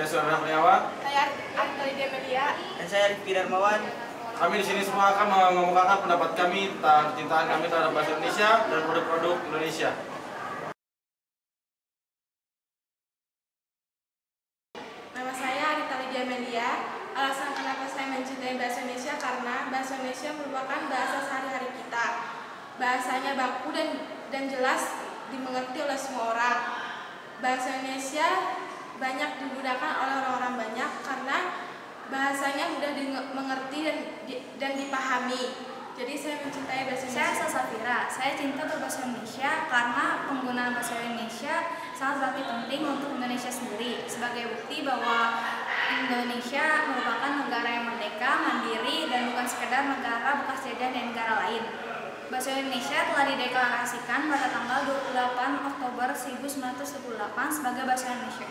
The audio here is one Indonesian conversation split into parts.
Saya Surya Kurniawan. Saya Arta Lydia Melia. Dan saya Rifki Darmawan. Kami di sini semua akan mengemukakan pendapat kami tentang kecintaan kami terhadap bahasa Indonesia dan produk-produk Indonesia. Nama saya Arta Lydia Melia. Alasan kenapa saya mencintai bahasa Indonesia karena bahasa Indonesia merupakan bahasa sehari-hari kita. Bahasanya baku dan jelas dimengerti oleh semua orang. Bahasa Indonesia banyak digunakan oleh orang-orang banyak karena bahasanya mudah dimengerti dan dipahami. Jadi saya mencintai bahasa Indonesia. Saya Safira. Saya cinta berbahasa Indonesia karena penggunaan bahasa Indonesia sangat penting untuk Indonesia sendiri. Sebagai bukti bahwa Indonesia merupakan negara yang merdeka, mandiri, dan bukan sekedar negara bekas jajahan dari negara lain. Bahasa Indonesia telah dideklarasikan pada tanggal 28 Oktober 1928 sebagai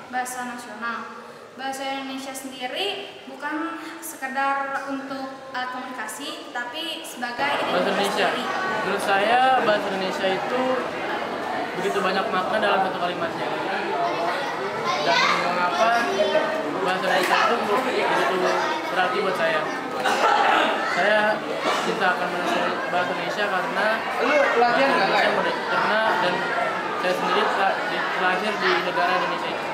bahasa nasional. Bahasa Indonesia sendiri bukan sekedar untuk alat komunikasi, tapi sebagai bahasa Indonesia. Menurut saya bahasa Indonesia itu begitu banyak makna dalam satu kalimatnya. Dan mengapa bahasa Indonesia itu begitu berarti buat saya. Saya cinta akan bahasa Indonesia karena karena dan saya sendiri lahir di negara Indonesia itu.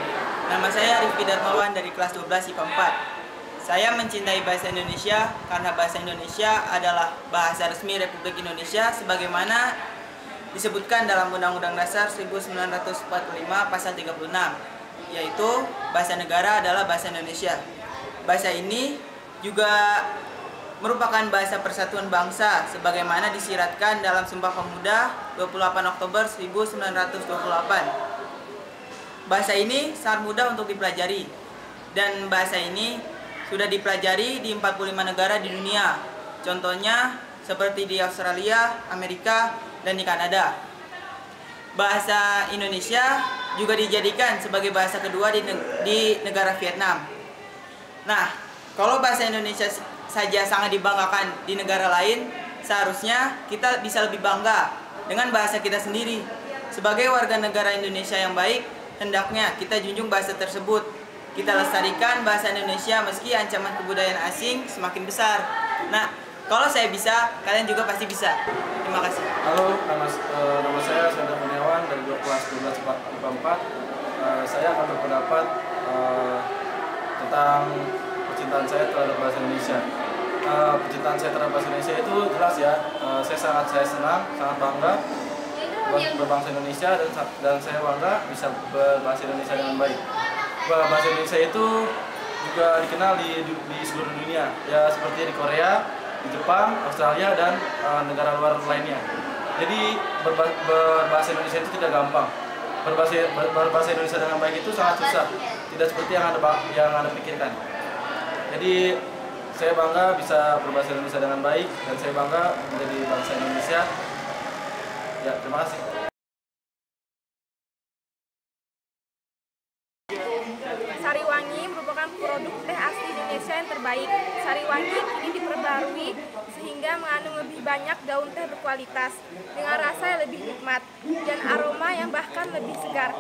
Nama saya Rifki Darmawan dari kelas 12 IPA 4. Saya mencintai bahasa Indonesia karena bahasa Indonesia adalah bahasa resmi Republik Indonesia sebagaimana disebutkan dalam Undang-Undang Dasar 1945 pasal 36, yaitu bahasa negara adalah bahasa Indonesia. Bahasa ini juga merupakan bahasa persatuan bangsa sebagaimana disiratkan dalam Sumpah Pemuda 28 Oktober 1928. Bahasa ini sangat mudah untuk dipelajari dan bahasa ini sudah dipelajari di 45 negara di dunia. Contohnya seperti di Australia, Amerika, dan di Kanada. Bahasa Indonesia juga dijadikan sebagai bahasa kedua di negara Vietnam. Nah, kalau bahasa Indonesia saja sangat dibanggakan di negara lain, seharusnya kita bisa lebih bangga dengan bahasa kita sendiri. Sebagai warga negara Indonesia yang baik, hendaknya kita junjung bahasa tersebut. Kita lestarikan bahasa Indonesia meski ancaman kebudayaan asing semakin besar. Nah, kalau saya bisa, kalian juga pasti bisa. Terima kasih. Halo, nama saya Surya Kurniawan dari kelas 12 IPA 4. Saya akan berpendapat tentang kecintaan saya terhadap bahasa Indonesia. Kecintaan saya terhadap bahasa Indonesia itu jelas ya. Saya senang, sangat bangga berbangsa Indonesia dan saya bangga bisa berbahasa Indonesia dengan baik. Bahasa Indonesia itu juga dikenal di seluruh dunia, ya seperti di Korea, di Jepang, Australia, dan negara luar lainnya. Jadi berbahasa Indonesia itu tidak gampang. Berbahasa Indonesia dengan baik itu sangat susah, tidak seperti yang Anda pikirkan. Jadi saya bangga bisa berbahasa Indonesia dengan baik dan saya bangga menjadi bangsa Indonesia. Ya, terima kasih. Sariwangi merupakan produk teh asli Indonesia yang terbaik. Sariwangi kini diperbarui sehingga mengandung lebih banyak daun teh berkualitas dengan rasa yang lebih nikmat dan aroma yang bahkan lebih segar.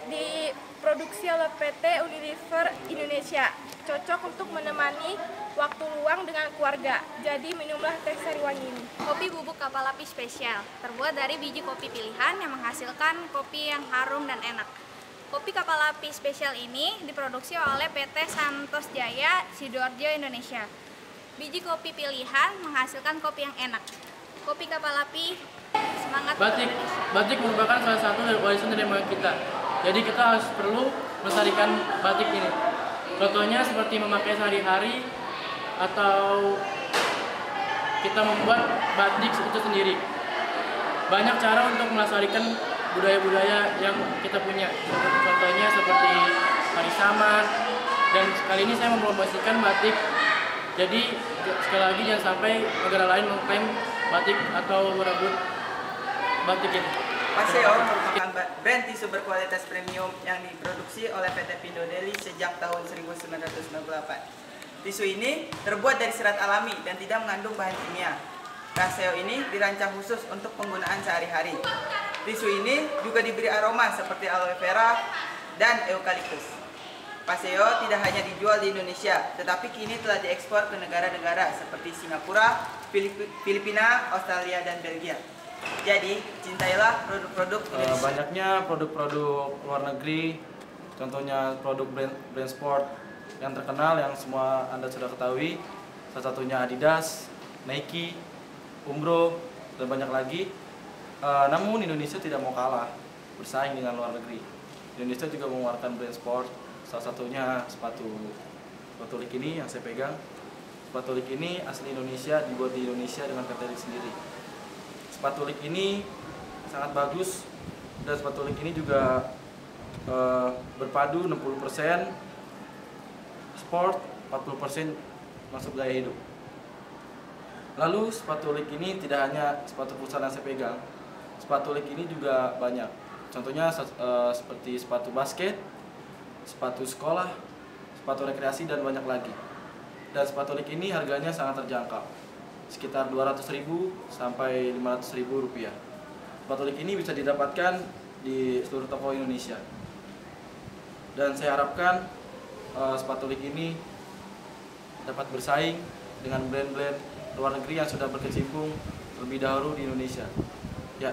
Diproduksi oleh PT Unilever Indonesia, cocok untuk menemani waktu luang dengan keluarga. Jadi minumlah teh Sariwangi ini. Kopi bubuk kapal api spesial, terbuat dari biji kopi pilihan yang menghasilkan kopi yang harum dan enak. Kopi kapal api spesial ini diproduksi oleh PT Santos Jaya, Sidoarjo, Indonesia. Biji kopi pilihan menghasilkan kopi yang enak. Kopi kapal api, semangat Batik. Indonesia. Batik merupakan salah satu dari warisan dari moyang kita. Jadi kita harus perlu melestarikan batik ini. Contohnya seperti memakai sehari-hari atau kita membuat batik itu sendiri. Banyak cara untuk melestarikan budaya-budaya yang kita punya. Contohnya seperti tari saman, dan kali ini saya mempromosikan batik. Jadi sekali lagi jangan sampai negara lain mengklaim batik atau merebut batik ini. Paseo merupakan brand tisu berkualitas premium yang diproduksi oleh PT Pindo Deli sejak tahun 1998. Tisu ini terbuat dari serat alami dan tidak mengandung bahan kimia. Paseo ini dirancang khusus untuk penggunaan sehari-hari. Tisu ini juga diberi aroma seperti aloe vera dan eukaliptus. Paseo tidak hanya dijual di Indonesia, tetapi kini telah diekspor ke negara-negara seperti Singapura, Filipina, Australia, dan Belgia. Jadi, cintailah produk-produk Indonesia. Banyaknya produk-produk luar negeri, contohnya produk brand sport yang terkenal yang semua Anda sudah ketahui, salah satunya Adidas, Nike, Umbro, dan banyak lagi. Namun Indonesia tidak mau kalah bersaing dengan luar negeri. Indonesia juga mengeluarkan brand sport, salah satunya sepatu Lick ini yang saya pegang. Sepatu Lick ini asli Indonesia, dibuat di Indonesia dengan PT Lick sendiri. Sepatu Lick ini sangat bagus dan sepatu Lick ini juga berpadu 60% sport, 40% masuk gaya hidup. Lalu sepatu Lick ini tidak hanya sepatu futsal yang saya pegang. Sepatu Lick ini juga banyak. Contohnya seperti sepatu basket, sepatu sekolah, sepatu rekreasi, dan banyak lagi. Dan sepatu Lick ini harganya sangat terjangkau, sekitar 200.000 sampai 500.000 rupiah. Sepatu Lick ini bisa didapatkan di seluruh toko Indonesia. Dan saya harapkan sepatu Lick ini dapat bersaing dengan brand-brand luar negeri yang sudah berkecimpung terlebih dahulu di Indonesia. Ya.